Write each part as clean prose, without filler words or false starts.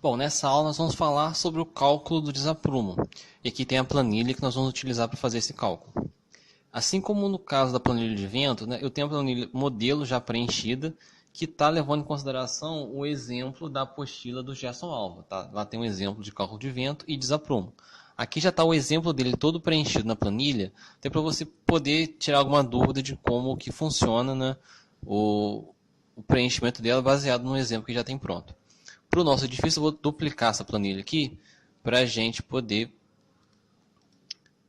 Bom, nessa aula nós vamos falar sobre o cálculo do desaprumo. E aqui tem a planilha que nós vamos utilizar para fazer esse cálculo. Assim como no caso da planilha de vento, né, eu tenho a planilha modelo já preenchida, que está levando em consideração o exemplo da apostila do Gerson Alva. Tá? Lá tem um exemplo de cálculo de vento e desaprumo. Aqui já está o exemplo dele todo preenchido na planilha, até para você poder tirar alguma dúvida de como que funciona, né, o preenchimento dela baseado no exemplo que já tem pronto. Para o nosso edifício, eu vou duplicar essa planilha aqui para a gente poder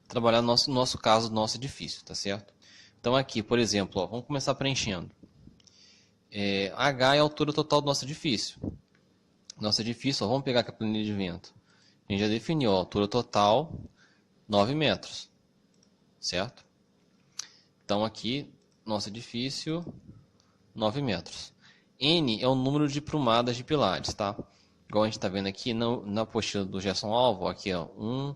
trabalhar no nosso caso do nosso edifício, tá certo? Então aqui, por exemplo, ó, vamos começar preenchendo. H é a altura total do nosso edifício. Nosso edifício, ó, vamos pegar aqui a planilha de vento. A gente já definiu, ó, a altura total, 9 metros, certo? Então aqui, nosso edifício, 9 metros. N é o número de prumadas de pilares, tá? Igual a gente está vendo aqui na apostila do Gerson Alva, aqui, ó, 1,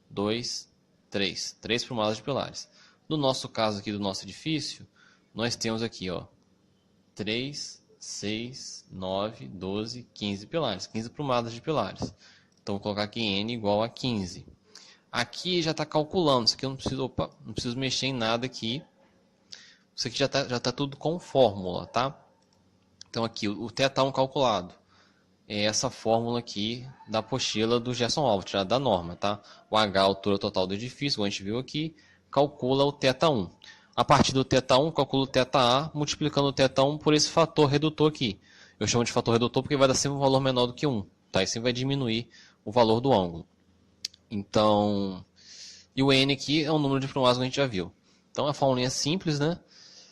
2, 3. 3 prumadas de pilares. No nosso caso aqui do nosso edifício, nós temos aqui, ó, 3, 6, 9, 12, 15 pilares. 15 prumadas de pilares. Então, vou colocar aqui N igual a 15. Aqui já está calculando. Isso aqui eu não preciso mexer em nada aqui. Isso aqui já tá tudo com fórmula, tá? Então, aqui, o θ1 calculado. É essa fórmula aqui da apostila do Gerson Alva, tirada da norma, tá? O H, a altura total do edifício, como a gente viu aqui, calcula o θ1. A partir do θ1, calcula o θA, multiplicando o θ1 por esse fator redutor aqui. Eu chamo de fator redutor porque vai dar sempre um valor menor do que 1, tá? E sempre vai diminuir o valor do ângulo. Então, e o N aqui é o número de prumadas que a gente já viu. Então, a fórmula é simples, né?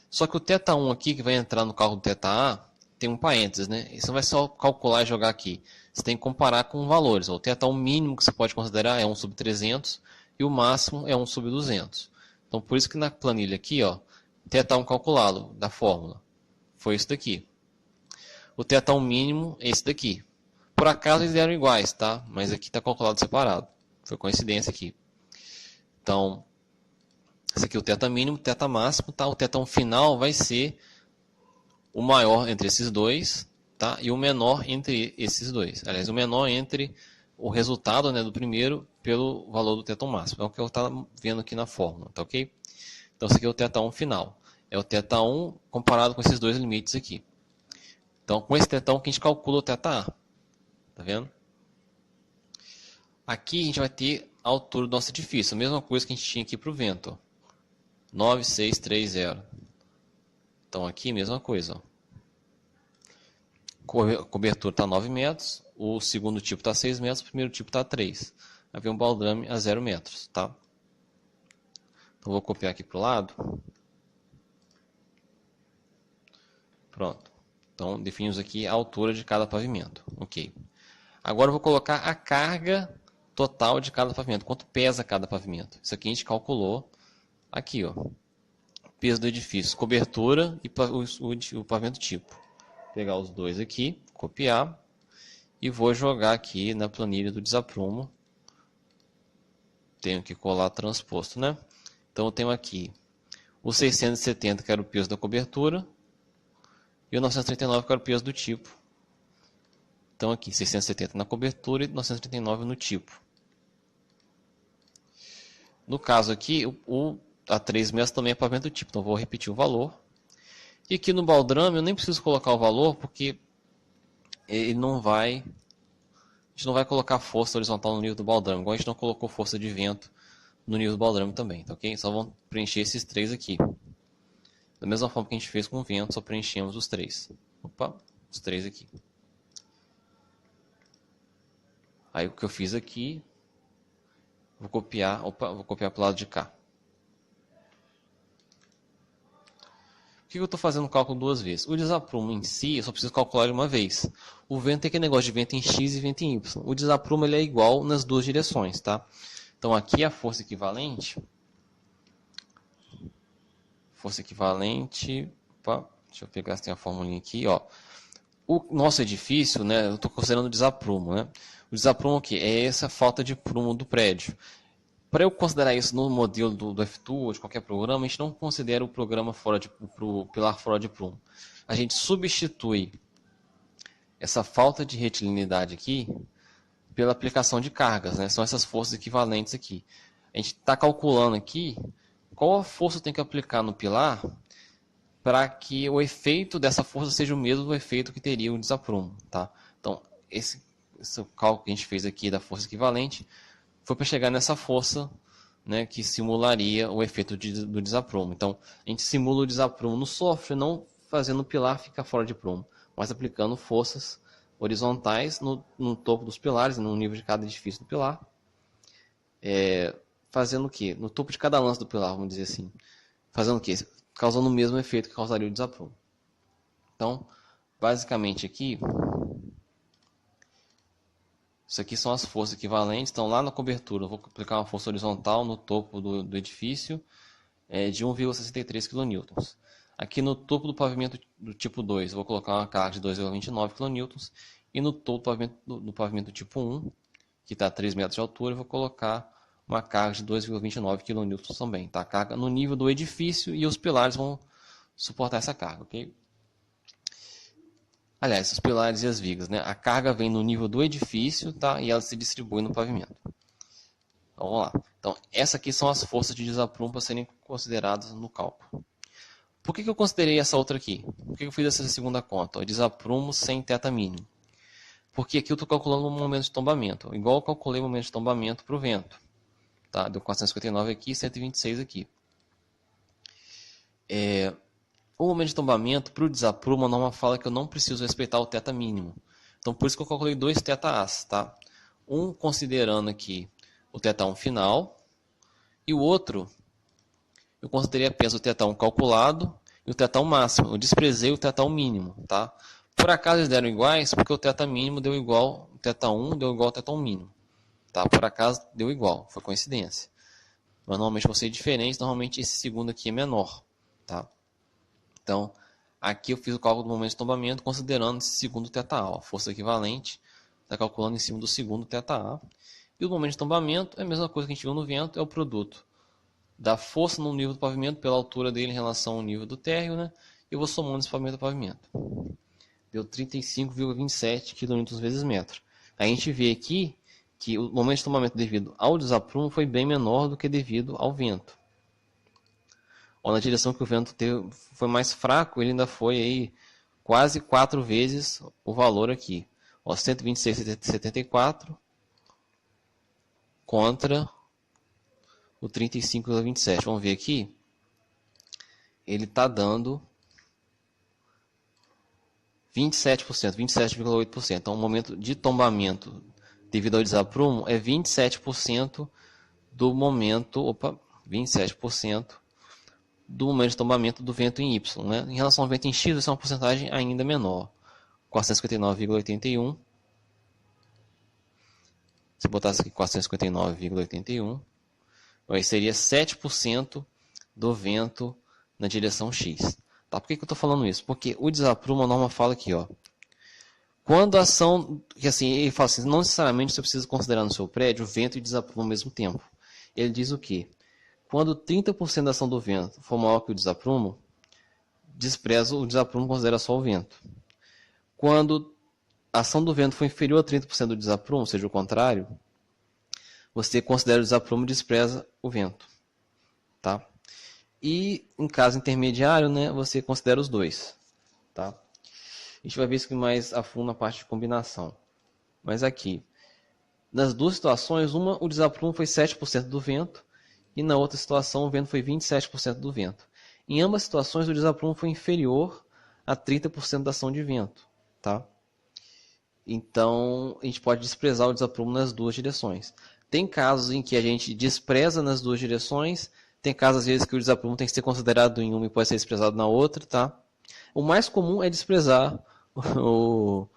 Só que o θ1 aqui, que vai entrar no cálculo do θA, tem um parênteses, né? Você não vai só calcular e jogar aqui. Você tem que comparar com valores. O θ1 mínimo que você pode considerar é 1 sobre 300 e o máximo é 1 sobre 200. Então, por isso que na planilha aqui, ó, θ1 calculado da fórmula foi isso daqui. O θ1 mínimo é esse daqui. Por acaso eles eram iguais, tá? Mas aqui está calculado separado. Foi coincidência aqui. Então, esse aqui é o θ mínimo, θ máximo, tá? O θ1 final vai ser o maior entre esses dois, tá? E o menor entre esses dois. Aliás, o menor entre o resultado, né, do primeiro pelo valor do θ1 máximo. É o que eu estava vendo aqui na fórmula, tá ok? Então, esse aqui é o θ1 final. É o θ1 comparado com esses dois limites aqui. Então, com esse θ1 que a gente calcula o θA. Tá vendo? Aqui a gente vai ter a altura do nosso edifício. A mesma coisa que a gente tinha aqui para o vento. Ó. 9630. Então, aqui, mesma coisa. Ó. A cobertura está 9 metros. O segundo tipo está 6 metros. O primeiro tipo está 3. Vai vir um baldrame a 0 metros. Tá? Então, vou copiar aqui para o lado. Pronto. Então, definimos aqui a altura de cada pavimento. Ok. Agora, eu vou colocar a carga total de cada pavimento. Quanto pesa cada pavimento. Isso aqui a gente calculou aqui, ó. Peso do edifício, cobertura e o pavimento tipo. Vou pegar os dois aqui, copiar. E vou jogar aqui na planilha do desaprumo. Tenho que colar transposto, né? Então, eu tenho aqui o 670, que era o peso da cobertura. E o 939, que era o peso do tipo. Então, aqui, 670 na cobertura e 939 no tipo. No caso aqui, a 3 metros também é pavimento tipo. Então, vou repetir o valor. E aqui no baldrame, eu nem preciso colocar o valor, porque ele não vai... A gente não vai colocar força horizontal no nível do baldrame, igual a gente não colocou força de vento no nível do baldrame também. Tá ok? Só vamos preencher esses três aqui. Da mesma forma que a gente fez com o vento, só preenchemos os três. Opa, os três aqui. Aí o que eu fiz aqui, vou copiar para o lado de cá. Por que eu estou fazendo o cálculo duas vezes? O desaprumo em si, eu só preciso calcular de uma vez. O vento tem aquele negócio de vento em X e vento em Y. O desaprumo ele é igual nas duas direções, tá? Então aqui a força equivalente. Força equivalente. Opa, deixa eu pegar se tem a formulinha aqui, ó. O nosso edifício, né, eu estou considerando o desaprumo, né? O desaprumo aqui é essa falta de prumo do prédio. Para eu considerar isso no modelo do F2 ou de qualquer programa, a gente não considera o programa o pilar fora de prumo. A gente substitui essa falta de retilinidade aqui pela aplicação de cargas, né? São essas forças equivalentes aqui. A gente está calculando aqui qual a força tem que aplicar no pilar para que o efeito dessa força seja o mesmo do efeito que teria o desaprumo, tá? Então, esse cálculo que a gente fez aqui da força equivalente foi para chegar nessa força, né, que simularia o efeito do desaprumo. Então, a gente simula o desaprumo no software, não fazendo o pilar ficar fora de prumo, mas aplicando forças horizontais no topo dos pilares, no nível de cada edifício do pilar. Fazendo o quê? No topo de cada lance do pilar, vamos dizer assim. Fazendo o quê? Causando o mesmo efeito que causaria o desaprumo. Então, basicamente aqui, isso aqui são as forças equivalentes. Então, lá na cobertura, eu vou aplicar uma força horizontal no topo do edifício de 1,63 kN. Aqui no topo do pavimento do tipo 2, eu vou colocar uma carga de 2,29 kN. E no topo do pavimento tipo 1, que está a 3 metros de altura, eu vou colocar uma carga de 2,29 kN também. Tá? A carga no nível do edifício e os pilares vão suportar essa carga, ok? Aliás, os pilares e as vigas, né? A carga vem no nível do edifício, tá? E ela se distribui no pavimento. Então, vamos lá. Então, essas aqui são as forças de desaprumo para serem consideradas no cálculo. Por que eu considerei essa outra aqui? Por que eu fiz essa segunda conta? O desaprumo sem θ mínimo. Porque aqui eu estou calculando o momento de tombamento. Igual eu calculei o momento de tombamento para o vento. Tá? Deu 459 aqui e 126 aqui. O momento de tombamento, para o desaprumo, a norma fala que eu não preciso respeitar o θ mínimo. Então, por isso que eu calculei dois θAs. Tá? Um considerando aqui o θ1 final. E o outro, eu considerei apenas o θ1 calculado e o θ1 máximo. Eu desprezei o θ1 mínimo. Tá? Por acaso eles deram iguais, porque o θ mínimo deu igual, o θ1 deu igual ao θ1 mínimo. Tá? Por acaso deu igual, foi coincidência. Mas normalmente vão ser diferentes, normalmente esse segundo aqui é menor. Tá? Então, aqui eu fiz o cálculo do momento de tombamento considerando esse segundo θA. A força equivalente está calculando em cima do segundo θA. E o momento de tombamento é a mesma coisa que a gente viu no vento, é o produto da força no nível do pavimento pela altura dele em relação ao nível do térreo, né? E eu vou somando esse pavimento a pavimento. Deu 35,27 kN vezes metro. Aí a gente vê aqui que o momento de tombamento devido ao desaprumo foi bem menor do que devido ao vento. Ó, na direção que o vento foi mais fraco, ele ainda foi aí quase 4 vezes o valor aqui. Ó, 126,74 contra o 35,27. Vamos ver aqui. Ele está dando 27%, 27,8%. Então, o momento de tombamento devido ao desaprumo é 27% do momento, 27% do momento de tombamento do vento em Y. Né? Em relação ao vento em X, essa é uma porcentagem ainda menor, 459,81. Se botasse aqui 459,81, aí seria 7% do vento na direção X. Tá? Por que eu estou falando isso? Porque o desaprumo, a norma fala aqui, ó, quando a ação, que assim, ele fala assim, não necessariamente você precisa considerar no seu prédio vento e desaprumo ao mesmo tempo. Ele diz o quê? Quando 30% da ação do vento for maior que o desaprumo, despreza o desaprumo, considera só o vento. Quando a ação do vento for inferior a 30% do desaprumo, ou seja, o contrário, você considera o desaprumo e despreza o vento. Tá? E em caso intermediário, né, você considera os dois. Tá? A gente vai ver isso mais a fundo na parte de combinação. Mas aqui, nas duas situações, uma o desaprumo foi 7% do vento, e na outra situação o vento foi 27% do vento. Em ambas situações o desaprumo foi inferior a 30% da ação de vento. Tá? Então a gente pode desprezar o desaprumo nas duas direções. Tem casos em que a gente despreza nas duas direções, tem casos às vezes que o desaprumo tem que ser considerado em uma e pode ser desprezado na outra. Tá? O mais comum é desprezar o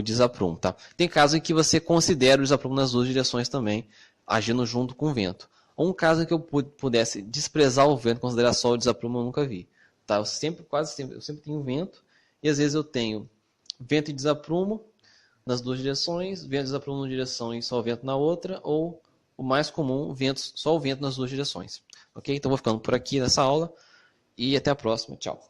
desaprumo. Tá? Tem casos em que você considera o desaprumo nas duas direções também, agindo junto com o vento. Um caso em que eu pudesse desprezar o vento, considerar só o desaprumo, eu nunca vi. Tá? Eu sempre tenho vento, e às vezes eu tenho vento e desaprumo nas duas direções, vento e desaprumo numa direção e só o vento na outra, ou o mais comum, só o vento nas duas direções. Ok? Então vou ficando por aqui nessa aula, e até a próxima. Tchau.